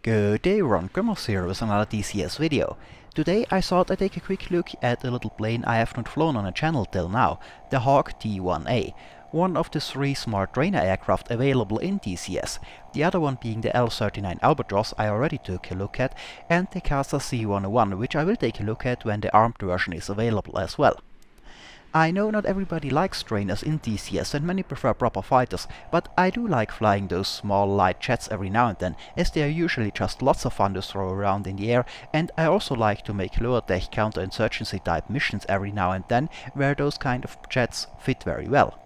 Good day, Ron Grimmels here with another DCS video. Today I thought I'd take a quick look at a little plane I have not flown on a channel till now, the Hawk T1A, one of the three smart trainer aircraft available in DCS, the other one being the L-39 Albatros I already took a look at, and the Casa C101, which I will take a look at when the armed version is available as well. I know not everybody likes trainers in DCS and many prefer proper fighters, but I do like flying those small light jets every now and then, as they are usually just lots of fun to throw around in the air, and I also like to make lower deck counterinsurgency type missions every now and then, where those kind of jets fit very well.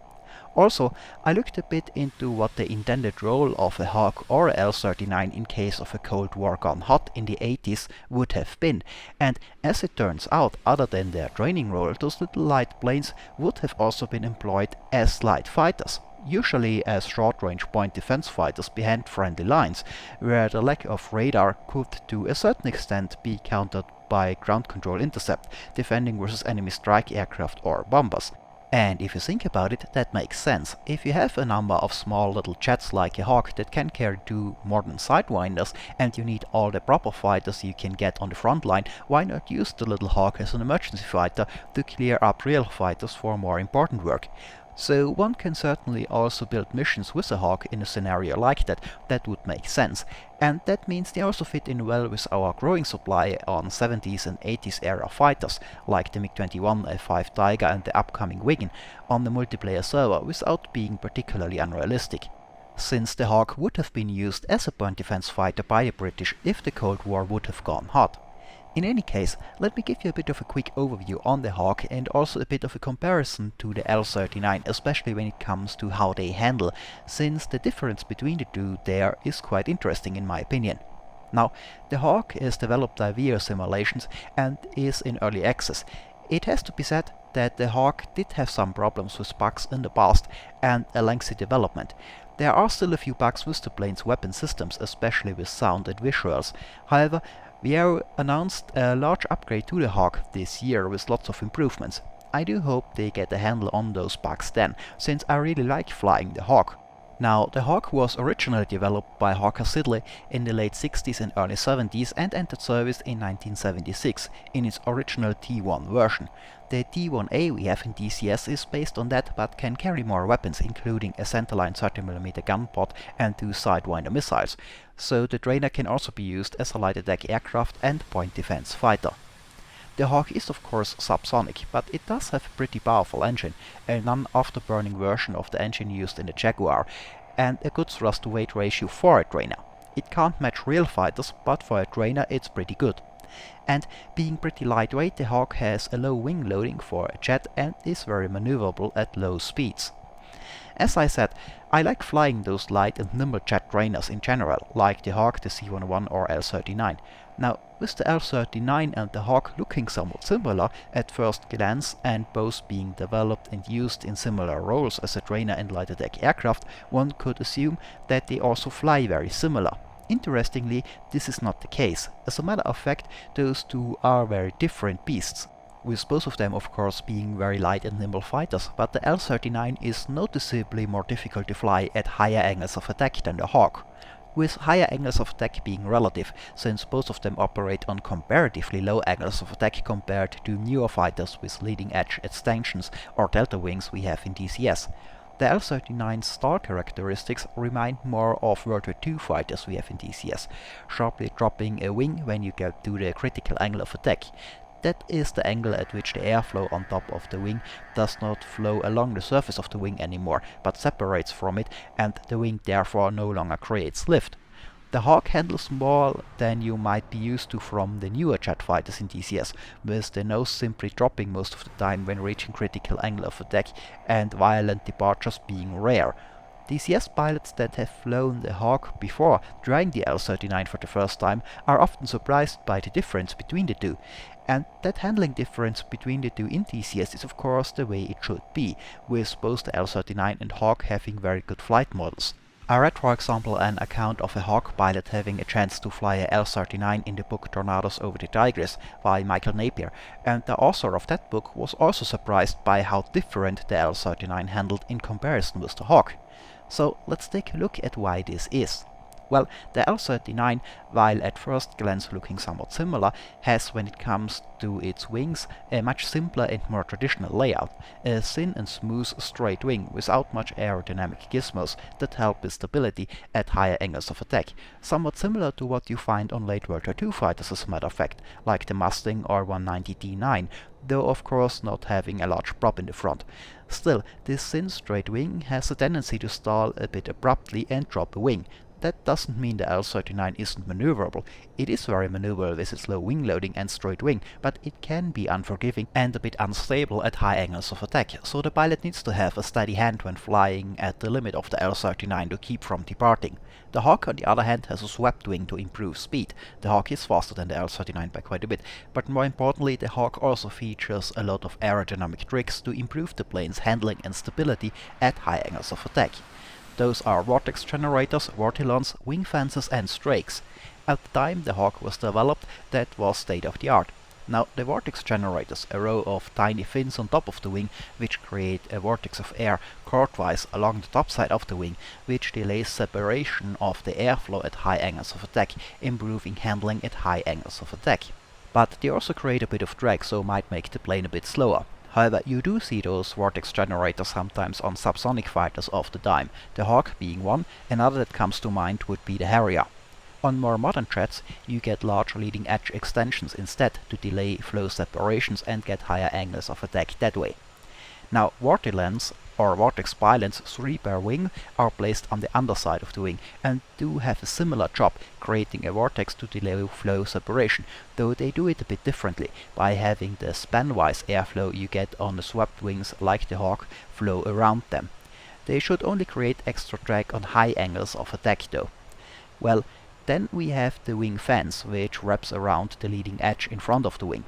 Also, I looked a bit into what the intended role of a Hawk or a L-39 in case of a Cold War gone hot in the 80s would have been, and as it turns out, other than their training role, those little light planes would have also been employed as light fighters, usually as short-range point defense fighters behind friendly lines, where the lack of radar could to a certain extent be countered by ground control intercept, defending versus enemy strike aircraft or bombers. And if you think about it, that makes sense. If you have a number of small little jets like a Hawk that can carry two modern sidewinders and you need all the proper fighters you can get on the front line, why not use the little Hawk as an emergency fighter to clear up real fighters for more important work? So one can certainly also build missions with a Hawk in a scenario like that. That would make sense. And that means they also fit in well with our growing supply on 70s and 80s era fighters, like the MiG-21, F-5 Tiger and the upcoming Wigan, on the multiplayer server without being particularly unrealistic. Since the Hawk would have been used as a point defense fighter by the British if the Cold War would have gone hot. In any case, let me give you a bit of a quick overview on the Hawk and also a bit of a comparison to the L-39, especially when it comes to how they handle, since the difference between the two there is quite interesting in my opinion. Now, the Hawk is developed by VR Simulations and is in early access. It has to be said that the Hawk did have some problems with bugs in the past and a lengthy development. There are still a few bugs with the plane's weapon systems, especially with sound and visuals. However, VR announced a large upgrade to the Hawk this year with lots of improvements. I do hope they get a handle on those bugs then, since I really like flying the Hawk. Now, the Hawk was originally developed by Hawker Siddeley in the late 60s and early 70s and entered service in 1976 in its original T1 version. The T1A we have in DCS is based on that but can carry more weapons, including a centerline 30mm gun pod and two Sidewinder missiles, so the trainer can also be used as a light attack aircraft and point defense fighter. The Hawk is of course subsonic, but it does have a pretty powerful engine, a non-afterburning version of the engine used in the Jaguar, and a good thrust-to-weight ratio for a trainer. It can't match real fighters, but for a trainer it's pretty good. And being pretty lightweight, the Hawk has a low wing loading for a jet and is very maneuverable at low speeds. As I said, I like flying those light and nimble jet trainers in general, like the Hawk, the C101 or L-39. Now, with the L-39 and the Hawk looking somewhat similar at first glance and both being developed and used in similar roles as a trainer and light attack aircraft, one could assume that they also fly very similar. Interestingly, this is not the case. As a matter of fact, those two are very different beasts, with both of them of course being very light and nimble fighters, but the L-39 is noticeably more difficult to fly at higher angles of attack than the Hawk, with higher angles of attack being relative, since both of them operate on comparatively low angles of attack compared to newer fighters with leading edge extensions or delta wings we have in DCS. The L-39's stall characteristics remind more of World War II fighters we have in DCS, sharply dropping a wing when you get to the critical angle of attack. That is the angle at which the airflow on top of the wing does not flow along the surface of the wing anymore, but separates from it, and the wing therefore no longer creates lift. The Hawk handles more than you might be used to from the newer jet fighters in DCS, with the nose simply dropping most of the time when reaching critical angle of attack and violent departures being rare. DCS pilots that have flown the Hawk before trying the L-39 for the first time are often surprised by the difference between the two. And that handling difference between the two in DCS is of course the way it should be, with both the L-39 and Hawk having very good flight models. I read, for example, an account of a Hawk pilot having a chance to fly a L-39 in the book Tornadoes over the Tigris by Michael Napier, and the author of that book was also surprised by how different the L-39 handled in comparison with the Hawk. So let's take a look at why this is. Well, the L-39, while at first glance looking somewhat similar, has, when it comes to its wings, a much simpler and more traditional layout. A thin and smooth straight wing without much aerodynamic gizmos that help with stability at higher angles of attack. Somewhat similar to what you find on late World War II fighters as a matter of fact, like the Mustang or 190 D9, though of course not having a large prop in the front. Still, this thin straight wing has a tendency to stall a bit abruptly and drop a wing. That doesn't mean the L-39 isn't maneuverable. It is very maneuverable with its low wing loading and straight wing, but it can be unforgiving and a bit unstable at high angles of attack, so the pilot needs to have a steady hand when flying at the limit of the L-39 to keep from departing. The Hawk, on the other hand, has a swept wing to improve speed. The Hawk is faster than the L-39 by quite a bit, but more importantly, the Hawk also features a lot of aerodynamic tricks to improve the plane's handling and stability at high angles of attack. Those are vortex generators, vortilons, wing fences and strakes. At the time the Hawk was developed, that was state of the art. Now the vortex generators, a row of tiny fins on top of the wing, which create a vortex of air chordwise along the top side of the wing, which delays separation of the airflow at high angles of attack, improving handling at high angles of attack. But they also create a bit of drag, so might make the plane a bit slower. However, you do see those vortex generators sometimes on subsonic fighters of the time, the Hawk being one. Another that comes to mind would be the Harrier. On more modern jets, you get large leading edge extensions instead to delay flow separations and get higher angles of attack that way. Now, vortilons or vortex pylons 3 per wing are placed on the underside of the wing and do have a similar job, creating a vortex to delay flow separation, though they do it a bit differently, by having the span-wise airflow you get on the swept wings like the Hawk flow around them. They should only create extra drag on high angles of attack though. Well, then we have the wing fence, which wraps around the leading edge in front of the wing.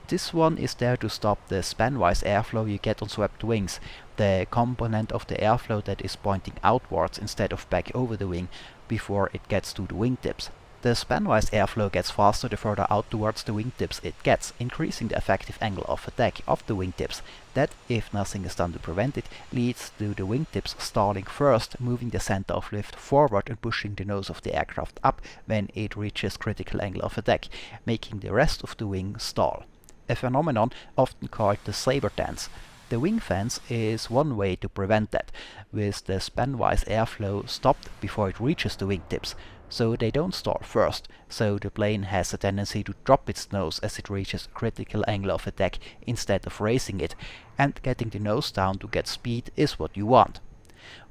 This one is there to stop the span-wise airflow you get on swept wings, the component of the airflow that is pointing outwards instead of back over the wing before it gets to the wingtips. The span-wise airflow gets faster the further out towards the wingtips it gets, increasing the effective angle of attack of the wingtips. That, if nothing is done to prevent it, leads to the wingtips stalling first, moving the center of lift forward and pushing the nose of the aircraft up when it reaches critical angle of attack, making the rest of the wing stall. A phenomenon often called the saber dance. The wing fence is one way to prevent that, with the span-wise airflow stopped before it reaches the wingtips, so they don't stall first, so the plane has a tendency to drop its nose as it reaches a critical angle of attack instead of raising it, and getting the nose down to get speed is what you want.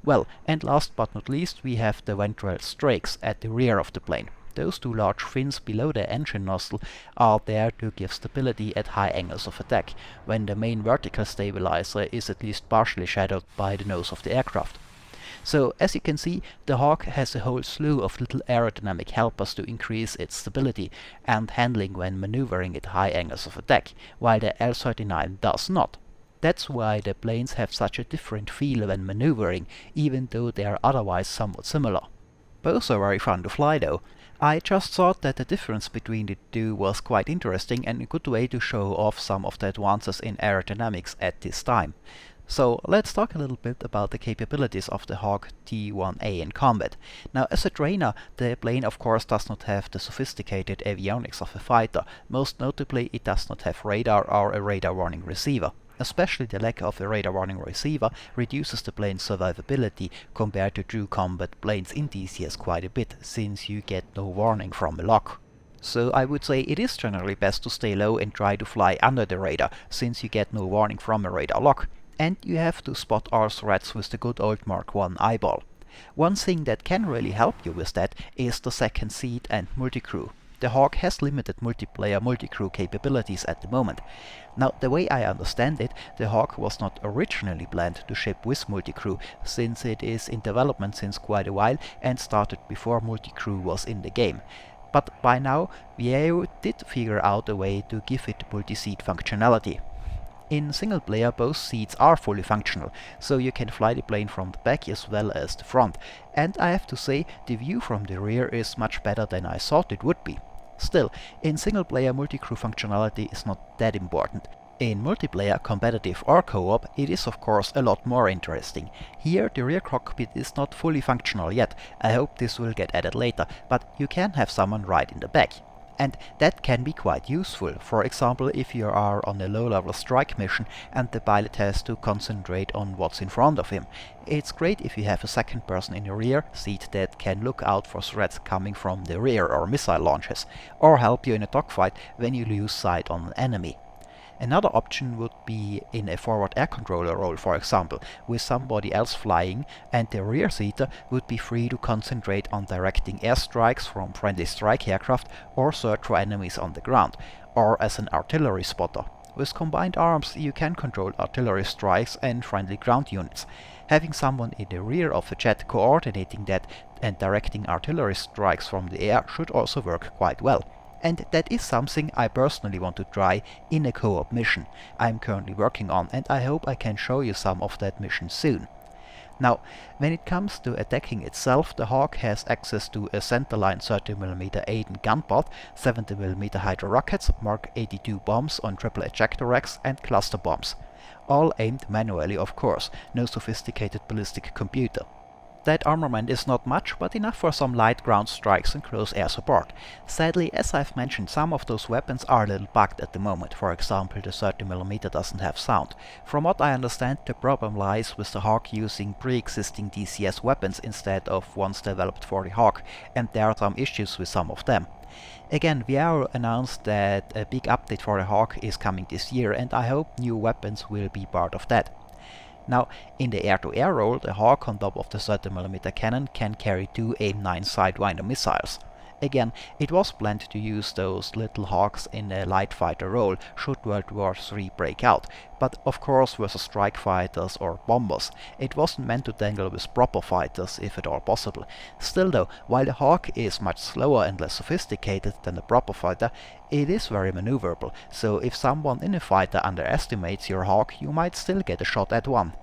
Well, and last but not least, we have the ventral strakes at the rear of the plane. Those 2 large fins below the engine nozzle are there to give stability at high angles of attack, when the main vertical stabilizer is at least partially shadowed by the nose of the aircraft. So, as you can see, the Hawk has a whole slew of little aerodynamic helpers to increase its stability and handling when maneuvering at high angles of attack, while the L-39 does not. That's why the planes have such a different feel when maneuvering, even though they are otherwise somewhat similar. Both are very fun to fly though. I just thought that the difference between the two was quite interesting and a good way to show off some of the advances in aerodynamics at this time. So let's talk a little bit about the capabilities of the Hawk T1A in combat. Now, as a trainer, the plane of course does not have the sophisticated avionics of a fighter. Most notably, it does not have radar or a radar warning receiver. Especially the lack of a radar warning receiver reduces the plane's survivability compared to true combat planes in DCS quite a bit, since you get no warning from a lock. So I would say it is generally best to stay low and try to fly under the radar, since you get no warning from a radar lock. And you have to spot all threats with the good old Mark I eyeball. One thing that can really help you with that is the second seat and multicrew. The Hawk has limited multiplayer multicrew capabilities at the moment. Now, the way I understand it, the Hawk was not originally planned to ship with multicrew, since it is in development since quite a while and started before multicrew was in the game. But by now, BAE did figure out a way to give it multi-seat functionality. In single player, both seats are fully functional, so you can fly the plane from the back as well as the front, and I have to say, the view from the rear is much better than I thought it would be. Still, in single player multi-crew functionality is not that important. In multiplayer, competitive or co-op, it is of course a lot more interesting. Here the rear cockpit is not fully functional yet, I hope this will get added later, but you can have someone right in the back. And that can be quite useful, for example if you are on a low-level strike mission and the pilot has to concentrate on what's in front of him. It's great if you have a second person in the rear seat that can look out for threats coming from the rear or missile launches, or help you in a dogfight when you lose sight on an enemy. Another option would be in a forward air controller role, for example, with somebody else flying, and the rear seater would be free to concentrate on directing airstrikes from friendly strike aircraft or search for enemies on the ground, or as an artillery spotter. With combined arms you can control artillery strikes and friendly ground units. Having someone in the rear of the jet coordinating that and directing artillery strikes from the air should also work quite well. And that is something I personally want to try in a co-op mission I'm currently working on, and I hope I can show you some of that mission soon. Now, when it comes to attacking itself, the Hawk has access to a centerline 30mm Aiden gunpowder, 70mm hydro rockets, Mark 82 bombs on triple ejector racks and cluster bombs. All aimed manually of course, no sophisticated ballistic computer. That armament is not much, but enough for some light ground strikes and close air support. Sadly, as I've mentioned, some of those weapons are a little bugged at the moment. For example, the 30mm doesn't have sound. From what I understand, the problem lies with the Hawk using pre-existing DCS weapons instead of ones developed for the Hawk, and there are some issues with some of them. Again, BAE announced that a big update for the Hawk is coming this year, and I hope new weapons will be part of that. Now, in the air-to-air role, the Hawk on top of the 30mm cannon can carry two AIM-9 Sidewinder missiles. Again, it was planned to use those little Hawks in a light fighter role should World War III break out, but of course versus strike fighters or bombers. It wasn't meant to dangle with proper fighters, if at all possible. Still though, while the Hawk is much slower and less sophisticated than the proper fighter, it is very maneuverable, so if someone in a fighter underestimates your Hawk, you might still get a shot at one.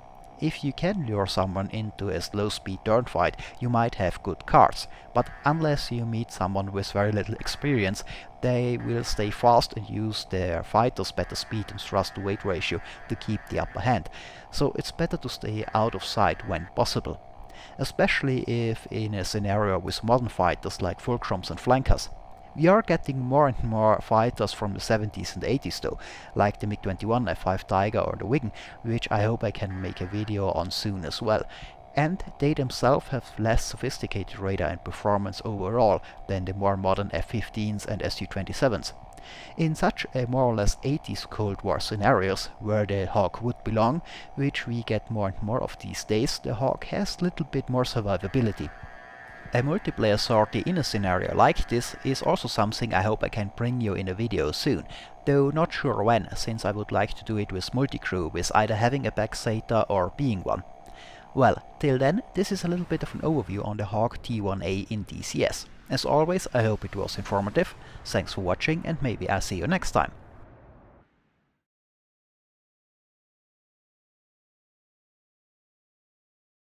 If you can lure someone into a slow-speed turnfight, you might have good cards, but unless you meet someone with very little experience, they will stay fast and use their fighter's better speed and thrust-to-weight ratio to keep the upper hand, so it's better to stay out of sight when possible. Especially if in a scenario with modern fighters like fulcrums and flankers. We are getting more and more fighters from the 70s and 80s though, like the MiG-21 F5 Tiger or the Wigan, which I hope I can make a video on soon as well. And they themselves have less sophisticated radar and performance overall than the more modern F-15s and Su-27s. In such a more or less 80s Cold War scenarios, where the Hawk would belong, which we get more and more of these days, the Hawk has a little bit more survivability. A multiplayer sortie in a scenario like this is also something I hope I can bring you in a video soon, though not sure when, since I would like to do it with multi-crew, with either having a backsata or being one. Well, till then, this is a little bit of an overview on the Hawk T1A in DCS. As always, I hope it was informative, thanks for watching and maybe I'll see you next time.